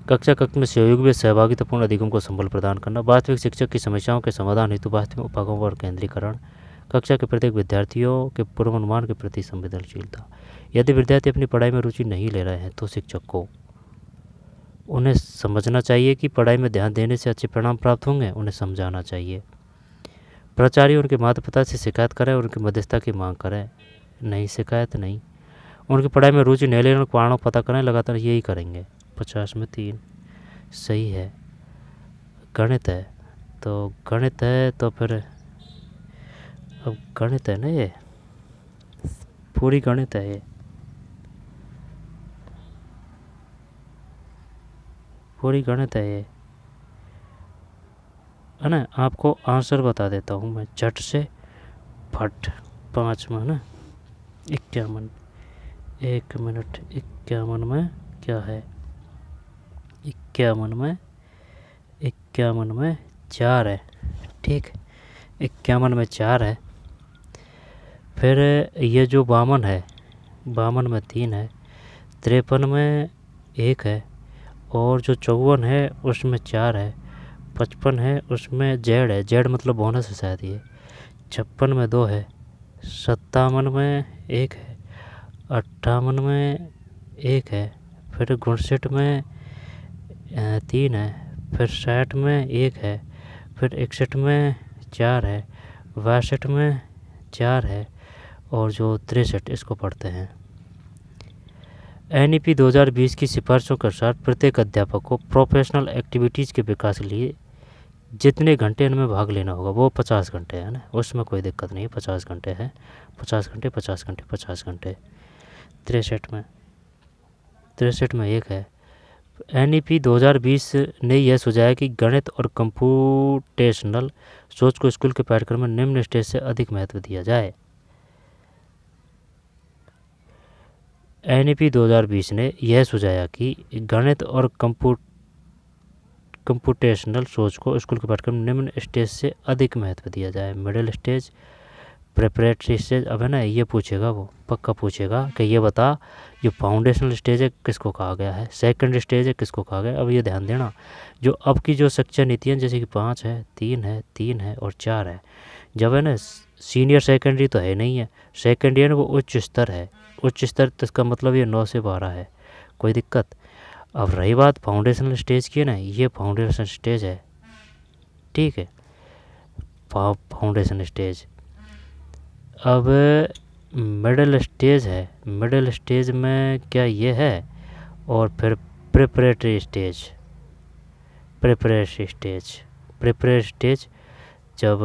कक्षा में सहयोग में सहभागितापूर्ण अधिगम को संबल प्रदान करना। वास्तविक शिक्षक की समस्याओं के समाधान हेतु वास्तविक उपागमों पर केंद्रीकरण। कक्षा के प्रत्येक विद्यार्थियों के पूर्वानुमान के प्रति संवेदनशीलता। यदि विद्यार्थी अपनी पढ़ाई में रुचि नहीं ले रहे हैं तो शिक्षक को उन्हें समझना चाहिए कि पढ़ाई में ध्यान देने से अच्छे परिणाम प्राप्त होंगे। उन्हें समझाना चाहिए। प्राचार्य उनके माता पिता से शिकायत करें और उनकी मध्यस्थता की मांग करें। नहीं, शिकायत नहीं। उनकी पढ़ाई में रुचि नहीं लेने कारणों पता करें। लगातार यही करेंगे। 50 में 3 सही है। गणित है तो फिर अब गणित है ना, ये पूरी गणित है। ये पूरी गणित है ना। आपको आंसर बता देता हूँ मैं झट से फट। 5 में ना 51, 1 मिनट 51 में क्या है? 51 में 4 है। ठीक, 51 में 4 है। फिर ये जो 52 है, 52 में 3 है। 53 में 1 है और जो 54 है उसमें 4 है। 55 है उसमें जेड है। जेड मतलब बोनस है शायद ये। 56 में 2 है। 57 में 1 है। 58 में 1 है। फिर 59 में 3 है। फिर 60 में 1 है। फिर 61 में 4 है। 62 में 4 है और जो 63 इसको पढ़ते हैं। NEP 2020 की सिफारिशों के अनुसार प्रत्येक अध्यापक को प्रोफेशनल एक्टिविटीज़ के विकास के लिए जितने घंटे इनमें भाग लेना होगा वो 50 घंटे है ना। उसमें कोई दिक्कत नहीं है। 50 घंटे है। 50 घंटे 50 घंटे 50 घंटे। 63 में एक है। NEP 2020 ने यह सुझाया कि गणित और कंप्यूटेशनल सोच को स्कूल के पाठ्यक्रम में निम्न स्टेज से अधिक महत्व दिया जाए। NEP 2020 ने यह सुझाया कि गणित और कंप्यूटेशनल सोच को स्कूल के पाठ्यक्रम में निम्न स्टेज से अधिक महत्व दिया जाए। Middle stage, preparatory stage. अब है ना, ये पूछेगा, वो पक्का पूछेगा कि ये बता जो फाउंडेशनल स्टेज है किसको कहा गया है, सेकंड स्टेज है किसको कहा गया है। अब ये ध्यान देना, जो अब की जो शिक्षा नीतियाँ जैसे कि 5 है, 3 है और 4 है, जब है ना सीनियर सेकेंडरी तो है नहीं है, सेकेंडरी है ना वो उच्च स्तर है, उच्च स्तर तो इसका मतलब ये 9 से 12 है, कोई दिक्कत। अब रही बात फाउंडेशनल स्टेज की है ना, ये फाउंडेशन स्टेज है, ठीक है, फाउंडेशन स्टेज। अब मिडिल स्टेज है, मिडिल स्टेज में क्या ये है, और फिर प्रिपरेटरी स्टेज, प्रिपरेटरी स्टेज जब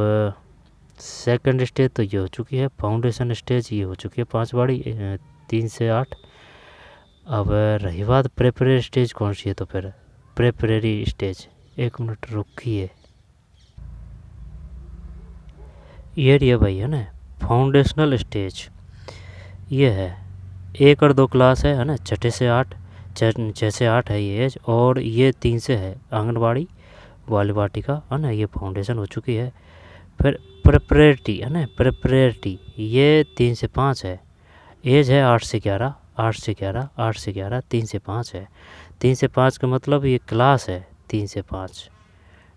सेकंड स्टेज तो ये हो चुकी है, फाउंडेशन स्टेज ये हो चुकी है 5 बारी 3 से 8। अब रही बात प्रिपरेटरी स्टेज कौन सी है, तो फिर प्रिपरेटरी स्टेज, 1 मिनट रुकिए, ये भाई है ना फाउंडेशनल स्टेज, ये है 1 और 2 क्लास है ना, 6 से 8, 6 से 8 है ये एज, और ये 3 से है आंगनबाड़ी बाल वाटिका है ना, ये फाउंडेशन हो चुकी है। फिर प्रिपरेटरी है ना, प्रिपरेटरी ये 3 से 5 है, एज है 8 से 11, 8 से 11, 8 से 11, 3 से 5 है, 3 से 5 का मतलब ये क्लास है 3 से 5,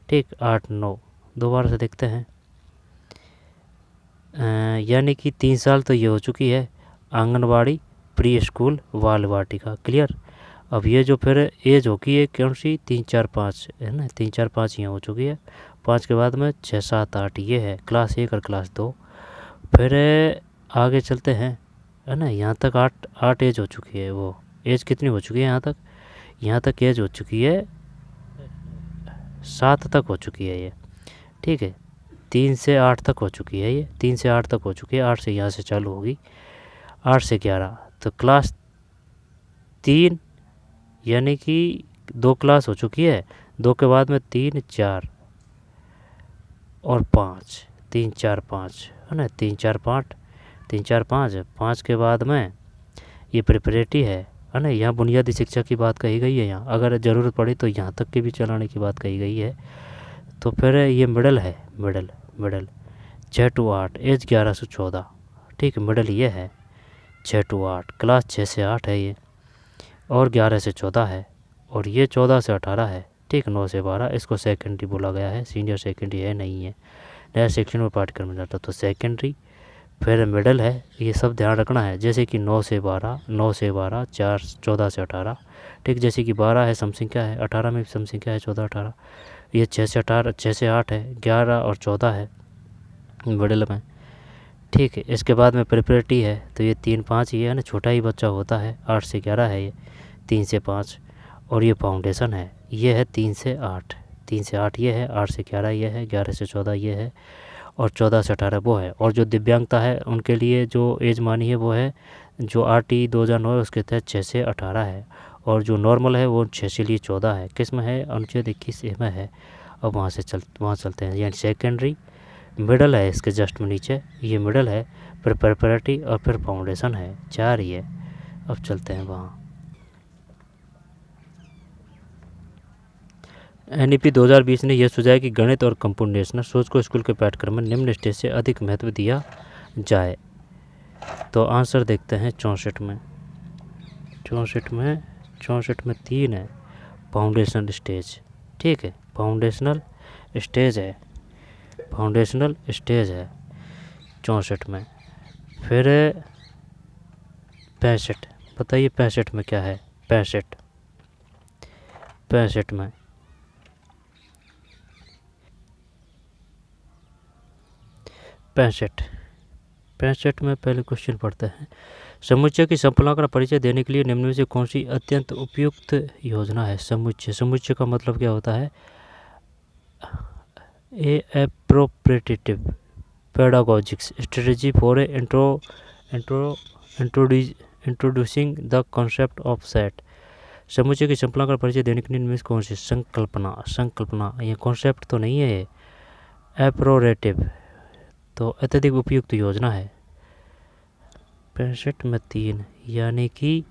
ठीक, 8 9, दोबारा से देखते हैं, यानी कि 3 साल तो ये हो चुकी है आंगनबाड़ी प्री स्कूल बाल वाटिका, क्लियर। अब ये जो फिर एज होगी है कौन सी, 3 4 5 है ना, 3 4 5 यहाँ हो चुकी है, 5 के बाद में 6 7 8 ये है क्लास 1 और क्लास 2। फिर आगे चलते हैं है ना, यहाँ तक 8 एज हो चुकी है, वो एज कितनी हो चुकी है यहाँ तक एज हो चुकी है 7 तक हो चुकी है ये, ठीक है, 3 से 8 तक हो चुकी है ये, 3 से 8 तक हो चुकी है, 8 से यहाँ से चालू होगी, 8 से 11 तो क्लास 3, यानी कि 2 क्लास हो चुकी है, 2 के बाद में 3 4 और 5, 3 4 5 है ना, 3 4 5, 3 4 5, 5 के बाद में ये प्रिपरेटरी है ना, यहाँ बुनियादी शिक्षा की बात कही गई है, यहाँ अगर ज़रूरत पड़ी तो यहाँ तक की भी चलाने की बात कही गई है। तो फिर ये मिडल है, मिडल 6 to 8 एज 11 से 14, ठीक है, मिडल ये है 6 to 8, क्लास 6 से 8 है ये, और 11 से 14 है, और ये 14 से 18 है, ठीक, 9 से 12, इसको सेकेंडरी बोला गया है, सीनियर सेकेंडरी है नहीं है, नया सेक्शन में पाठ्यक्रम में जाता तो सेकेंडरी। फिर मिडल है, ये सब ध्यान रखना है, जैसे कि 9 से 12, 4 14 से 18, ठीक, जैसे कि 12 है सम संख्या है, 18 में भी सम संख्या है 14 18, ये 6 से 18, 6 से 8 है, 11 और 14 है मिडल में, ठीक है। इसके बाद में प्रिपरेटरी है तो ये 3 5 ये है ना, छोटा ही बच्चा होता है, 8 से 11 है ये, 3 से 5, और ये फाउंडेशन है, ये है 3 से 8, 3 से 8 ये है, 8 से 11 ये है, 11 से 14 ये है, और 14 से 18 वो है। और जो दिव्यांगता है उनके लिए जो एज मानी है वो है जो RT 2009 है उसके तहत 6 से 18 है, और जो नॉर्मल है वो 6 से लिए 14 है, किस में है, अनुच्छेद 21 में है। अब वहाँ चलते हैं, यानी सेकेंडरी मिडल है इसके जस्ट में नीचे, ये मिडल है, फिर प्रिपरेटरी और फिर फाउंडेशन है, 4 ये। अब चलते हैं वहाँ, NEP 2020 ने यह सुझाया कि गणित और कंप्यूटेशनल सोच को स्कूल के पाठ्यक्रम में निम्न स्टेज से अधिक महत्व दिया जाए। तो आंसर देखते हैं 64 में 3 है फाउंडेशनल स्टेज, ठीक है, फाउंडेशनल स्टेज है 64 में। फिर 65, बताइए 65 में क्या है, 65 में पहले क्वेश्चन पढ़ते हैं। समुच्चय की संपूर्णता का परिचय देने के लिए निम्न में से कौन सी अत्यंत उपयुक्त योजना है। समुच्चय का मतलब क्या होता है, a appropriative pedagogics strategy for introducing introducing the concept of set. समुच्चय की संकल्पना का परिचय देने के लिए इनमें से कौन सी? संकल्पना ये कॉन्सेप्ट तो नहीं है, ये एप्रोरेटिव तो अत्यधिक उपयुक्त योजना है। 65 में 3 यानी कि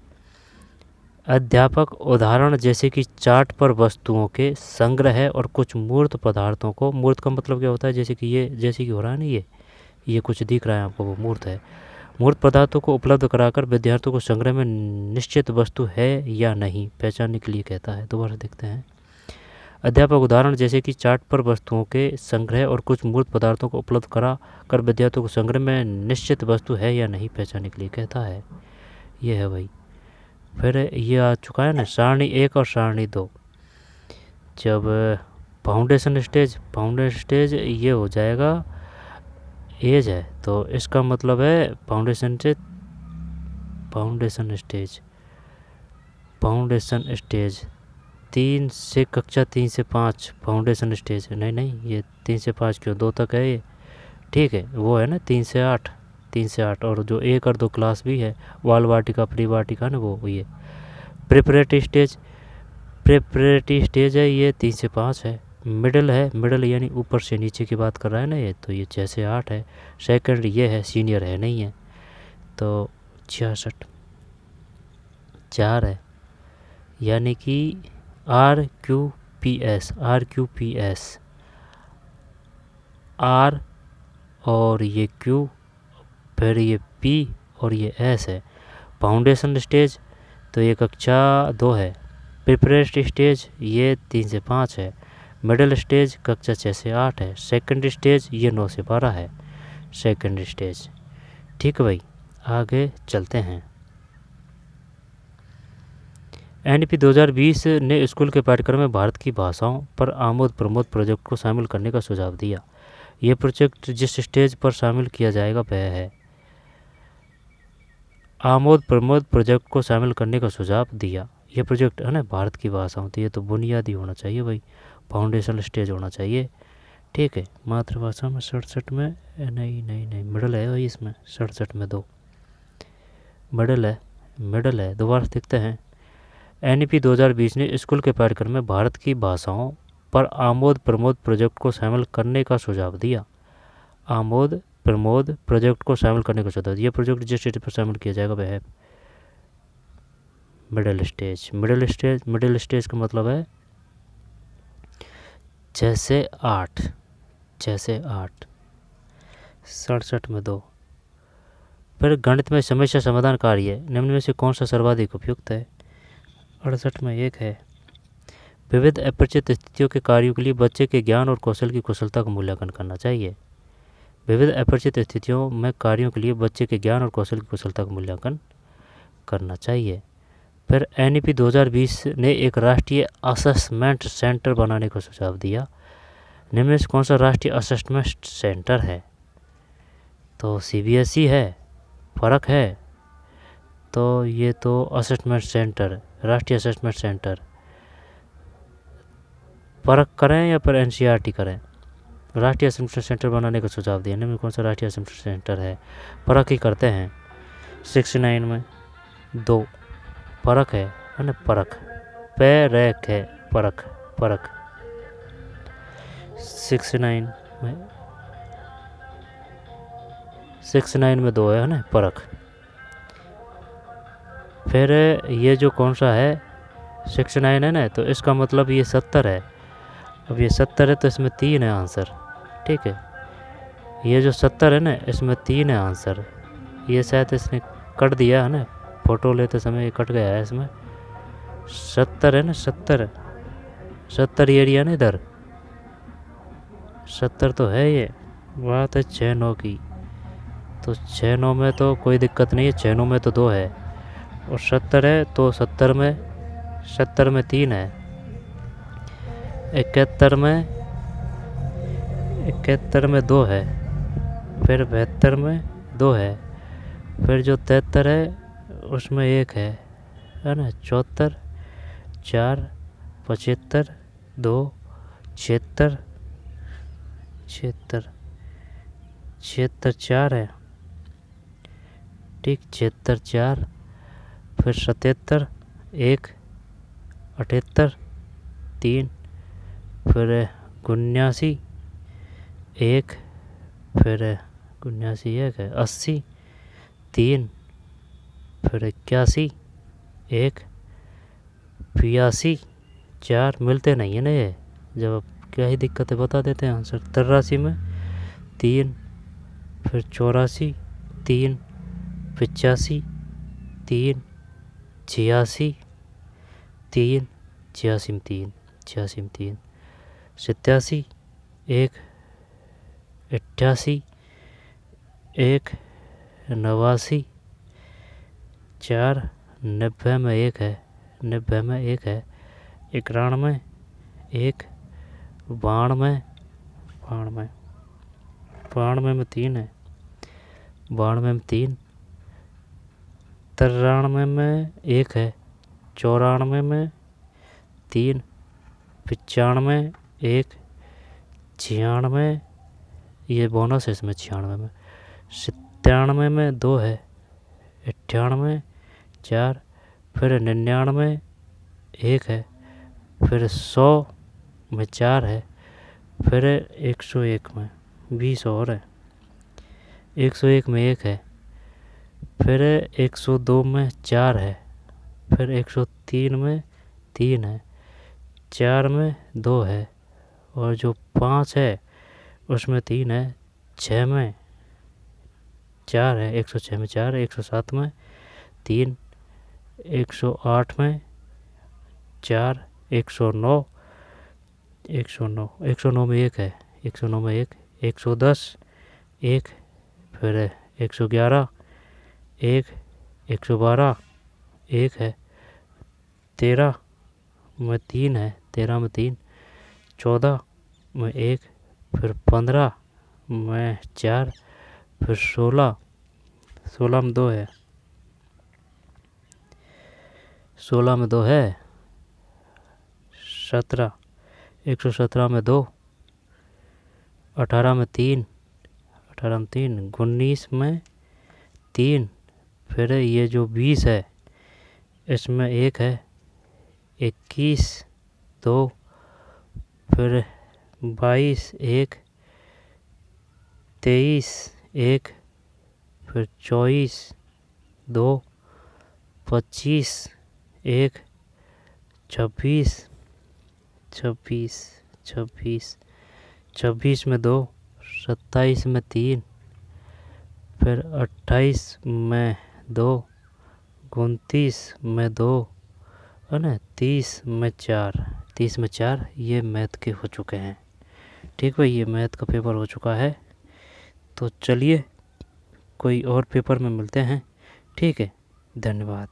अध्यापक उदाहरण जैसे कि चार्ट पर वस्तुओं के संग्रह और कुछ मूर्त पदार्थों को, मूर्त का मतलब क्या होता है, जैसे कि हो रहा है ना, ये कुछ दिख रहा है आपको, वो मूर्त है। मूर्त पदार्थों को उपलब्ध कराकर विद्यार्थियों को संग्रह में निश्चित वस्तु है या नहीं पहचानने के लिए कहता है। दोबारा देखते हैं। अध्यापक उदाहरण जैसे कि चार्ट पर वस्तुओं के संग्रह और कुछ मूर्त पदार्थों को उपलब्ध करा कर विद्यार्थियों को संग्रह में निश्चित वस्तु है या नहीं पहचानने के लिए कहता है। ये है भाई। फिर ये आ चुका है ना सारणी 1 और सारणी 2। जब फाउंडेशन स्टेज ये हो जाएगा एज है, तो इसका मतलब है फाउंडेशन स्टेज 3 से कक्षा 3 से 5 फाउंडेशन स्टेज। नहीं ये 3 से 5 क्यों, 2 तक है ये, ठीक है। वो है ना 3 से 8 और जो 1 और 2 क्लास भी है, बाल वाटिका प्री वाटिका ना, वो ये प्रिपरेटरी स्टेज है, ये 3 से 5 है। मिडल यानी ऊपर से नीचे की बात कर रहा है ना ये, तो ये 6 से 8 है। सेकंड ये है, सीनियर है नहीं है, तो 66 4 है, यानी कि RQPS R और ये Q, फिर ये P और ये S है। फाउंडेशन स्टेज तो ये कक्षा 2 है। प्रिपरेटरी स्टेज ये 3 से 5 है। मिडिल स्टेज कक्षा 6 से 8 है। सेकेंडरी स्टेज ये 9 से 12 है। सेकेंडरी स्टेज, ठीक है भाई। आगे चलते हैं। NEP 2020 ने स्कूल के पाठ्यक्रम में भारत की भाषाओं पर आमोद प्रमोद प्रोजेक्ट को शामिल करने का सुझाव दिया। यह प्रोजेक्ट जिस स्टेज पर शामिल किया जाएगा वह है। आमोद प्रमोद प्रोजेक्ट को शामिल करने का सुझाव दिया। यह प्रोजेक्ट है ना भारत की भाषाओं, तो ये तो बुनियादी होना चाहिए भाई, फाउंडेशन स्टेज होना चाहिए, ठीक है। मातृभाषा में 67 में नहीं मिडल है भाई, इसमें 67 में 2 मिडल है। दोबारा देखते हैं। NEP 2020 ने स्कूल के पाठ्यक्रम में भारत की भाषाओं पर आमोद प्रमोद प्रोजेक्ट को शामिल करने का सुझाव दिया। आमोद प्रमोद प्रोजेक्ट को शामिल करने का सुझाव दिया। यह प्रोजेक्ट जिस स्टेज पर शामिल किया जाएगा वह है मिडिल स्टेज का मतलब है 6 से 8 67 में 2। फिर गणित में समस्या समाधान कार्य निम्न में से कौन सा सर्वाधिक उपयुक्त है? 68 में 1 है। विविध अपरिचित स्थितियों के कार्यों के लिए बच्चे के ज्ञान और कौशल की कुशलता का मूल्यांकन करना चाहिए। विविध अपरिचित स्थितियों में कार्यों के लिए बच्चे के ज्ञान और कौशल की कुशलता का मूल्यांकन करना चाहिए। फिर NEP 2020 ने एक राष्ट्रीय असेसमेंट सेंटर बनाने का सुझाव दिया। निम्न में से कौन सा राष्ट्रीय असेसमेंट सेंटर है? तो CBSE है, फर्क है, तो ये तो असेसमेंट सेंटर, राष्ट्रीय असेसमेंट सेंटर। फर्क करें या फिर NCERT करें? राष्ट्रीय असेसमेंट सेंटर बनाने का सुझाव दिया। निम्न में कौन सा राष्ट्रीय असेसमेंट सेंटर है? फर्क ही करते हैं। 69 में 2 फर्क है ना, फर्क पैरक है, फर्क 69 में 2 है ना, फर्क। फिर ये जो कौन सा है 69 है ना, तो इसका मतलब ये 70 है। अब ये 70 है तो इसमें 3 है आंसर, ठीक है। ये जो 70 है ना, इसमें 3 है आंसर। ये शायद इसने कट दिया है ना, फ़ोटो लेते समय ये कट गया है इसमें। 70 है ना, 70 एरिया ना इधर, 70 तो है। ये बात है 6-9 की, तो 6-9 में तो कोई दिक्कत नहीं है, 6-9 में तो 2 है और 70 है, तो 70 में 3 है। 71 में 2 है। फिर 72 में 2 है। फिर जो 73 है उसमें 1 है ना। 74 4 75 2 76 4 है, ठीक। 76 4 फिर 77 1 78 3 फिर 79 1 फिर 79 1 है 80 3 फिर 81 1 82 4 मिलते नहीं है ना ये, जब आप क्या ही दिक्कत है बता देते हैं आंसर। 83 में 3 फिर 84 3 85 3 86 3 86 में 3 86 में 3 87 1 88 1 89 4 90 में 1 है 90 में 1 है 91 1 92 92 में 3 है 92 में 3 93 में 1 है 94 में 3 95 1 96 ये बोनस है इसमें 96 में 97 में 2 है 98 4 फिर 99 1 है फिर 100 में 4 है फिर 101 में 20 और है 101 में 1 है फिर 102 में 4 है फिर 103 में 3 है 4 में 2 है और जो 5 है उसमें 3 है 6 में 4 है 106 में 4 107 में 3 108 में 4 109 109 में 1 है 109 में 1 110 1 फिर 111 1 112 1 है 13 में 3 है 13 में 3 14 में 1 फिर 15 में 4 फिर 16 में 2 है 16 में 2 है 17 117 में 2 18 में 3 19 में 3 फिर ये जो 20 है इसमें 1 है 21 2 फिर 22 1 23 1 फिर 24 2 25 1 26 26 में 2 27 में 3 फिर 28 में 2 29 में 2 है ना 30 में 4 ये मैथ के हो चुके हैं। ठीक भाई, ये मैथ का पेपर हो चुका है। तो चलिए कोई और पेपर में मिलते हैं। ठीक है, धन्यवाद।